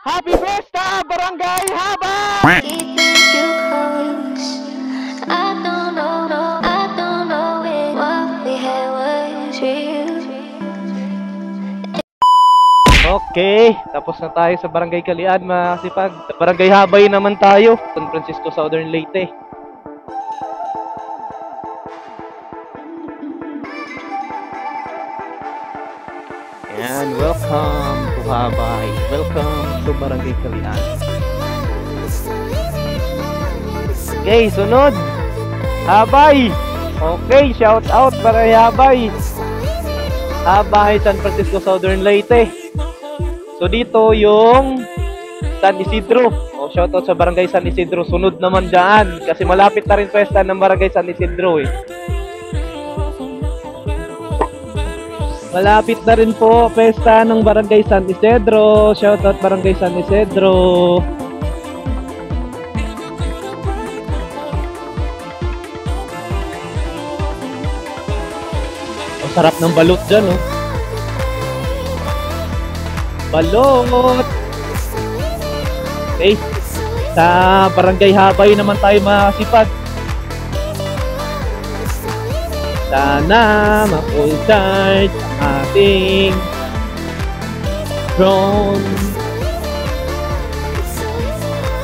Happy Fiesta, Barangay Habang! Keeping you close. I don't know if what we had was real. Okay, tapos na tayo sa Barangay Kalian, mga kasipag. Sa Barangay Habay naman tayo, San Francisco, Southern Leyte. And welcome to Habay. Welcome to Barangay Kalian. Okay, sunod. Habay. Okay, shout out Barangay Habay. Habay, San Francisco, Southern Leyte. So dito yung San Isidro. Shout out sa Barangay San Isidro. Sunod naman dyan kasi malapit na rin pesta ng Barangay San Isidro eh. Malapit na rin po pesta ng Barangay San Isidro. Shout out Barangay San Isidro. Ang sarap ng balut dyan, oh. Balot! Okay. Sa Barangay Habay naman tayo makasipag. Sana ma-full charge ang ating drone.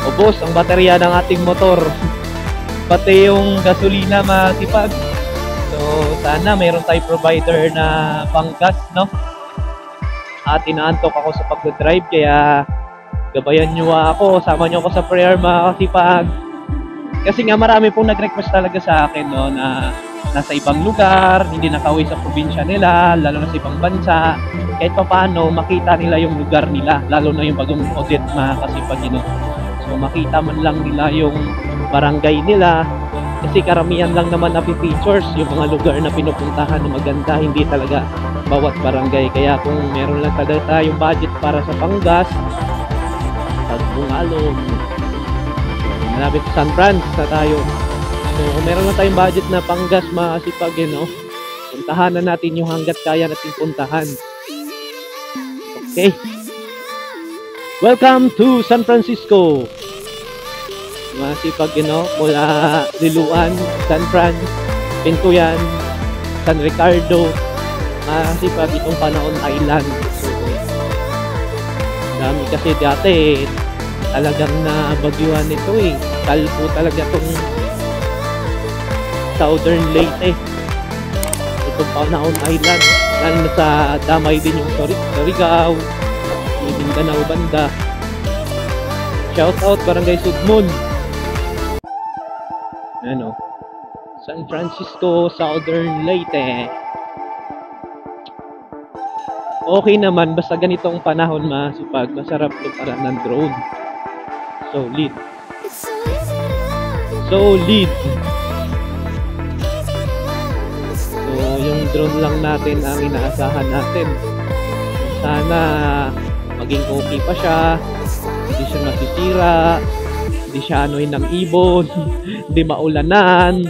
Ubos ang baterya ng ating motor. Pati yung gasolina masipag. So sana mayroon tayong provider na panggas, no? At inaantok ako sa pagdadrive kaya gabayan nyo ako, sama nyo ako sa prayer mga kasipag. Kasi nga marami pong nag-request talaga sa akin, no, na nasa ibang lugar, hindi nakauwi sa probinsya nila, lalo na sa ibang bansa. Kahit pa paano, makita nila yung lugar nila, lalo na yung bagong audit mga kasipag, no. So makita man lang nila yung barangay nila. Kasi karamihan lang naman na features yung mga lugar na pinupuntahan na maganda, hindi talaga bawat barangay. Kaya kung meron lang talaga tayong budget para sa panggas at bungalong, malapit sa San Francisco na tayo. So kung meron lang tayong budget na panggas makasipag, no, puntahan na natin yung hanggat kaya natin puntahan. Okay, welcome to San Francisco masipag, no, mula Liluan, San Fran, Pintuyan, San Ricardo, masipag itong Panahon Island. So dami kasi dati talagang nabagyuhan ito eh. Kalpo talaga itong Southern Leyte, itong Panahon Island, lalo na sa damay din yung Surigao, yung Mindanao banda. Shout out Barangay Sudmon, ano, San Francisco, Southern Leyte. Okay naman, basta ganitong panahon masipag, masarap to para ng drone. Solid. Solid. So, yung drone lang natin ang inaasahan natin. Sana maging okay pa siya, hindi siya masisira, hindi siya anuhin ng ibon, hindi maulanan,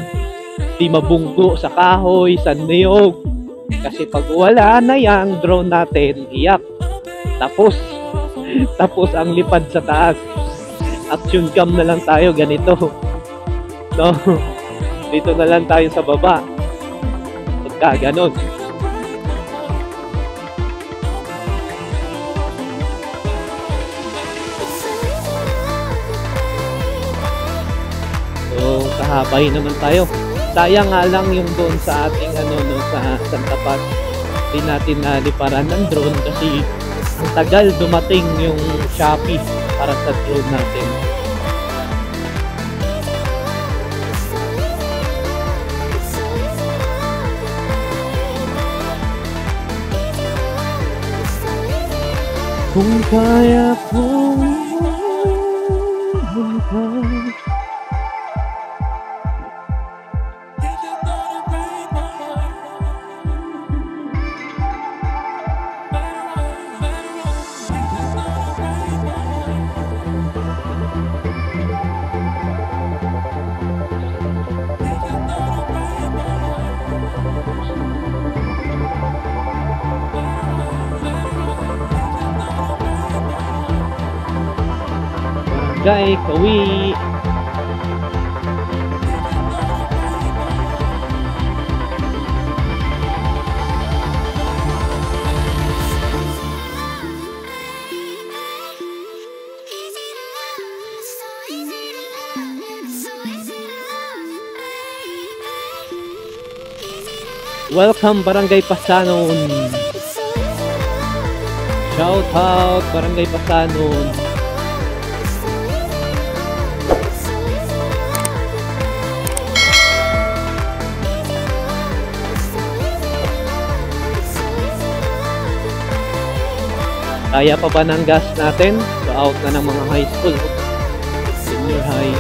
hindi mabunggo sa kahoy, sa niyog. Kasi pag wala na yung drone natin, iyak. Tapos ang lipad sa taas. Action cam na lang tayo ganito. No? Dito na lang tayo sa baba. Pagka ganon. So, sa Habay naman tayo. Sayang nga lang yung doon sa ating no, sa Santa Paz. Hindi natin naliparan ng drone kasi ang tagal dumating yung Shopee para sa drone natin. Kung kaya kong buntag. Barangay Kawi. Welcome Barangay Pasanon. Shout out Barangay Pasanon. Kaya pa ba ng gas natin? So out na ng mga high school. Senior high.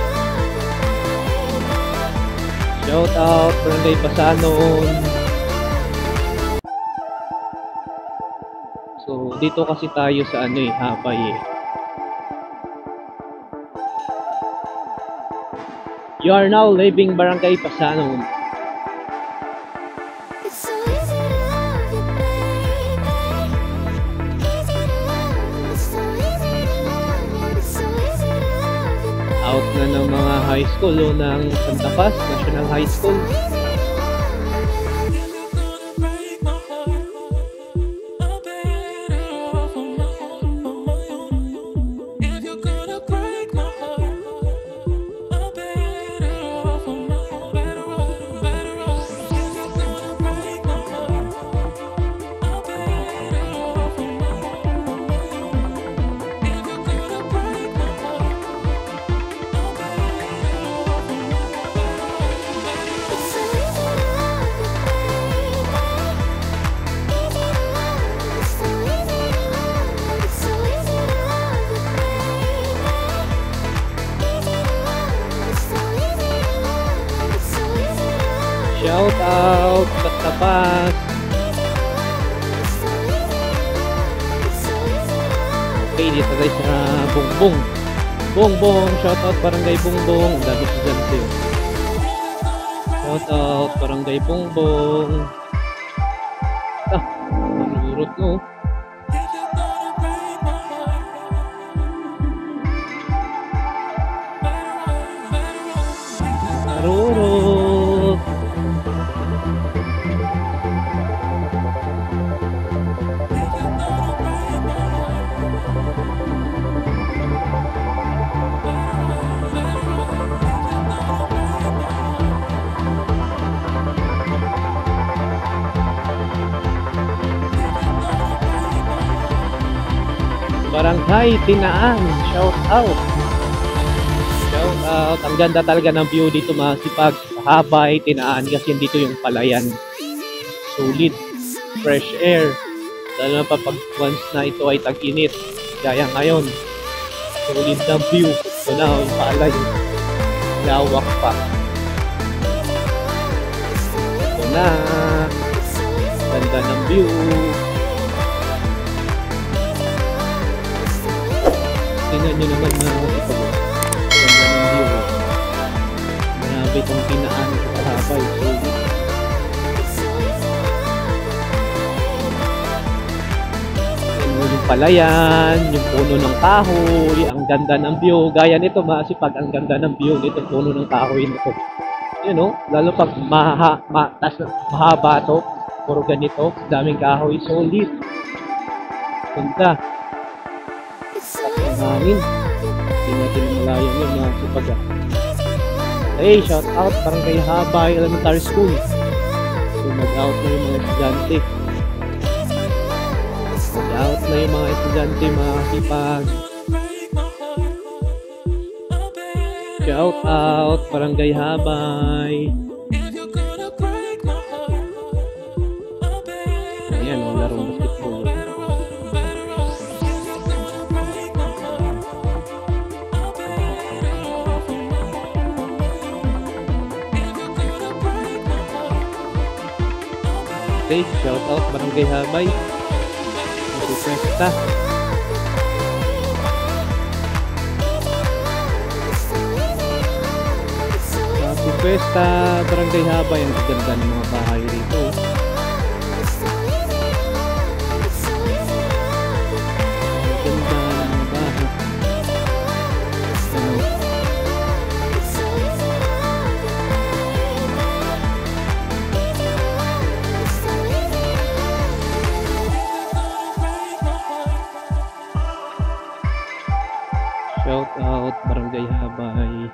Shout out Barangay Pasanon. So dito kasi tayo sa Habay eh. You are now leaving Barangay Pasanon. Out na ng mga high school ng Santa Paz National High School. Shout out Santa Paz. Okay, dito tayo sa Bongbong. Bongbong, shout out Barangay Bongbong. Ang dami sa dyan sa'yo. Shout out Barangay Bongbong. Marurot no. Marurot. Barangay Tinaan, shout out. Shout out. Ang ganda talaga ng view dito Masipag. Habay, Tinaan kasi dito yung palayan. Solid, fresh air. Lalo na pag once na ito ay tag-init. Kaya ngayon, solid ng view. Ito na yung palay. Lawak pa. Ito na. Ganda ng view. Tingnan nyo naman na ito. Ganda ng view. Grabe itong Tinaan sa Habay. Yung palayan, yung puno ng kahoy, ang ganda ng view. Gaya nito Masipag, ang ganda ng view nito, puno ng kahoy nito. You know, lalo pag mahaba to, puro ganito, daming kahoy, solid. Ganda. Ang hangin. Hindi natin malayan yun Masipag. Hey, shout out Barangay Habay Elementary School. So mag-out na yung mga estudyante. Mag-out na yung mga estudyante Masipag. Shout out Barangay Habay. Ayan o, larong basketball. Okay, shout out Barangay Habay. Magpupwesta. Magpupwesta Barangay Habay. Ang ganda ng mga bahay rito. Ang ganda ng mga bahay. Ang Shout out Barangay Habay.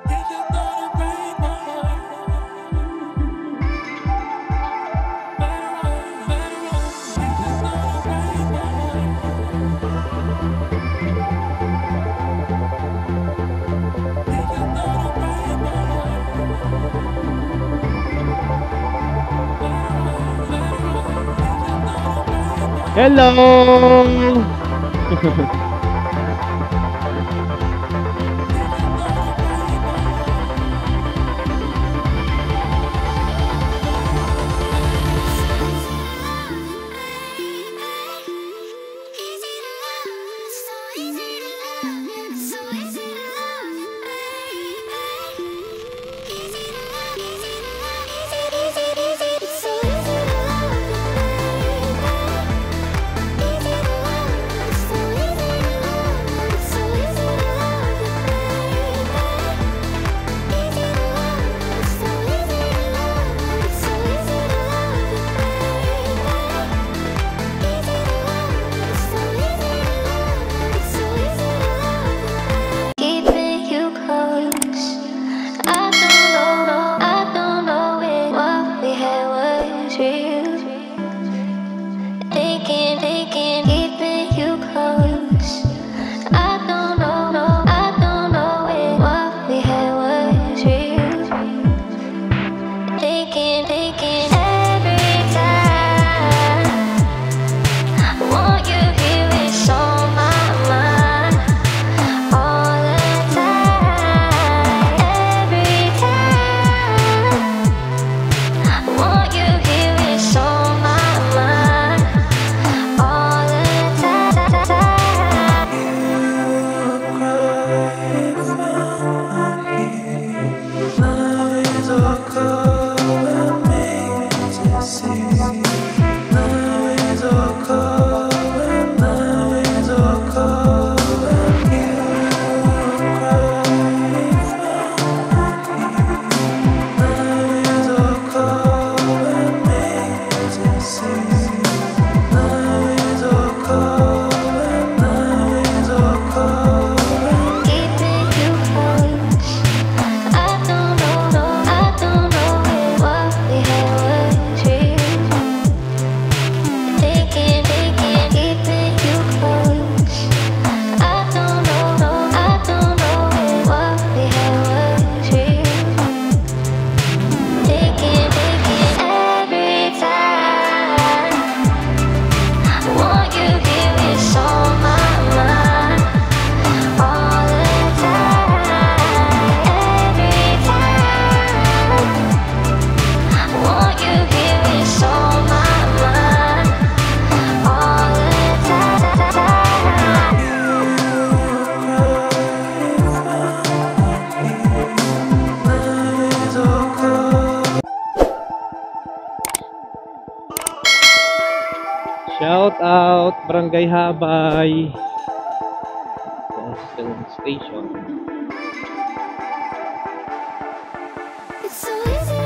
Hello! Keeping you close. I don't know if what we had was real. Thinking, keeping you close. I don't know if what we had was real. Thinking every time. Want you here, it's on my mind. All the time, every time. Want you here, it's on my mind. All the time. Keeping you close. I don't know if what we had was real. Thinking, keeping you close. I don't know if what we had was real. Thinking every time. Want you here, it's on my mind. All the time, every time. Want you here, it's on my mind. All the time. Shout out Barangay Habay. Station. It's so easy.